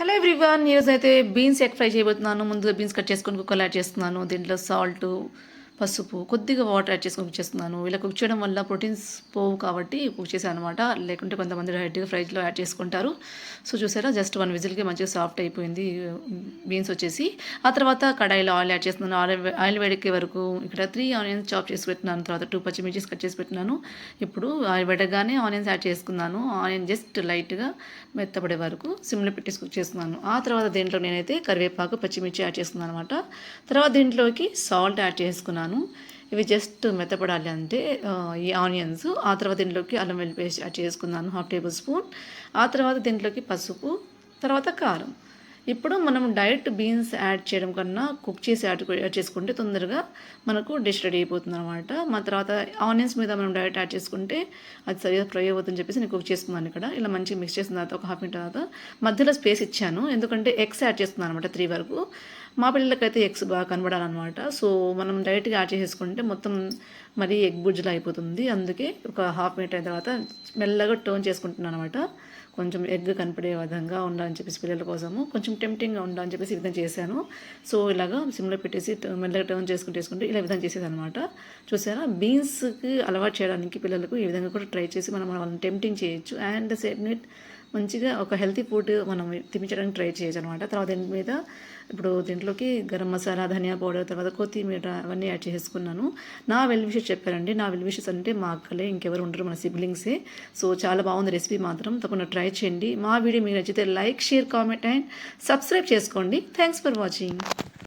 Hello everyone, ఈరోజు అయితే beans egg fry చేయబోతున్నాను. ముందుగా బీన్స్ కట్ చేసుకొని కుక్కర్లో యాడ్ చేస్తున్నాను. దీంట్లో సాల్ట్, పసుపు, కొద్దిగా వాటర్ యాడ్ చేసుకొని కుక్ చేస్తున్నాను. ఇలా కుక్ చేయడం వల్ల ప్రోటీన్స్ పోవు కాబట్టి కుక్ చేశాను అనమాట. లేకుంటే కొంతమంది డైరెక్ట్గా ఫ్రైజ్లో యాడ్ చేసుకుంటారు. సో చూసారా, జస్ట్ 1 విజిల్కి మంచిగా సాఫ్ట్ అయిపోయింది బీన్స్ వచ్చేసి. ఆ తర్వాత కడాయిలో ఆయిల్ యాడ్ చేస్తున్నాను. ఆయిల్ వేడెక్కే వరకు ఇక్కడ 3 ఆనియన్స్ చాప్ చేసి పెట్టినాను. తర్వాత 2 పచ్చిమిర్చీస్ కట్ చేసి పెట్టినాను. ఇప్పుడు ఆయిల్ వేడగానే ఆనియన్స్ యాడ్ చేసుకున్నాను. ఆనియన్ జస్ట్ లైట్గా మెత్తపడే వరకు సిమ్లో పెట్టేసి కుక్ చేస్తున్నాను. ఆ తర్వాత దీంట్లో నేనైతే కరివేపాకు, పచ్చిమిర్చి యాడ్ చేసుకున్నాను అనమాట. తర్వాత దీంట్లోకి సాల్ట్ యాడ్ చేసుకున్నాను. ఇవి జస్ట్ మెత్తపడాలి అంతే ఈ ఆనియన్స్. ఆ తర్వాత దీంట్లోకి అల్లం వెల్లుల్లి పేస్ట్ యాడ్ చేసుకున్నాను 1/2 టేబుల్ స్పూన్. ఆ తర్వాత దీంట్లోకి పసుపు, తర్వాత కారం. ఇప్పుడు మనం డైరెక్ట్ బీన్స్ యాడ్ చేయడం కన్నా కుక్ చేసి యాడ్ చేసుకుంటే తొందరగా మనకు డిష్ రెడీ అయిపోతుంది అనమాట. మన తర్వాత ఆనియన్స్ మీద మనం డైరెక్ట్ యాడ్ చేసుకుంటే అది సరిగా ఫ్రై అవుతుందని చెప్పేసి నేను కుక్ చేసుకున్నాను. ఇక్కడ ఇలా మంచిగా మిక్స్ చేసిన తర్వాత ఒక హాఫ్ మినిట్ తర్వాత మధ్యలో స్పేస్ ఇచ్చాను, ఎందుకంటే ఎగ్స్ యాడ్ చేస్తున్నాను అనమాట 3 వరకు. మా పిల్లలకైతే ఎగ్స్ బాగా కనబడాలన్నమాట. సో మనం డైరెక్ట్గా యాడ్ చేసేసుకుంటే మొత్తం మరీ ఎగ్ బుజ్జలా అయిపోతుంది. అందుకే ఒక హాఫ్ మినిట్ అయిన తర్వాత మెల్లగా టర్న్ చేసుకుంటున్నాను అనమాట. కొంచెం ఎగ్ కనపడే విధంగా ఉండాలని చెప్పేసి పిల్లల కోసము కొంచెం టెంప్టింగ్గా ఉండాలని చెప్పేసి ఈ విధంగా చేశాను. సో ఇలాగా సిమ్లో పెట్టేసి మెల్లగా టర్న్ చేసుకుంటే ఇలా విధంగా చేసేది అనమాట. చూసారా, బీన్స్కి అలవాటు చేయడానికి పిల్లలకు ఈ విధంగా కూడా ట్రై చేసి మనం వాళ్ళని టెంప్టింగ్ చేయొచ్చు. అండ్ సేమ్ నీట్ మంచిగా ఒక హెల్తీ ఫుడ్ మనం తినిపించడానికి ట్రై చేయొచ్చు అనమాట. తర్వాత దీని మీద ఇప్పుడు దీంట్లోకి గరం మసాలా, ధనియా పౌడర్, తర్వాత కొత్తిమీర అవన్నీ యాడ్ చేసుకున్నాను. నా వెల్ విషెస్ చెప్పారండి. నా వెల్ విషెస్ అంటే మా అక్కలే, ఇంకెవరు ఉండరు, మన సిబ్లింగ్సే. సో చాలా బాగుంది రెసిపీ మాత్రం, తప్పకుండా ట్రై చేయండి. మా వీడియో మీకు నచ్చితే like, share, comment and subscribe చేసుకోండి. Thanks for watching.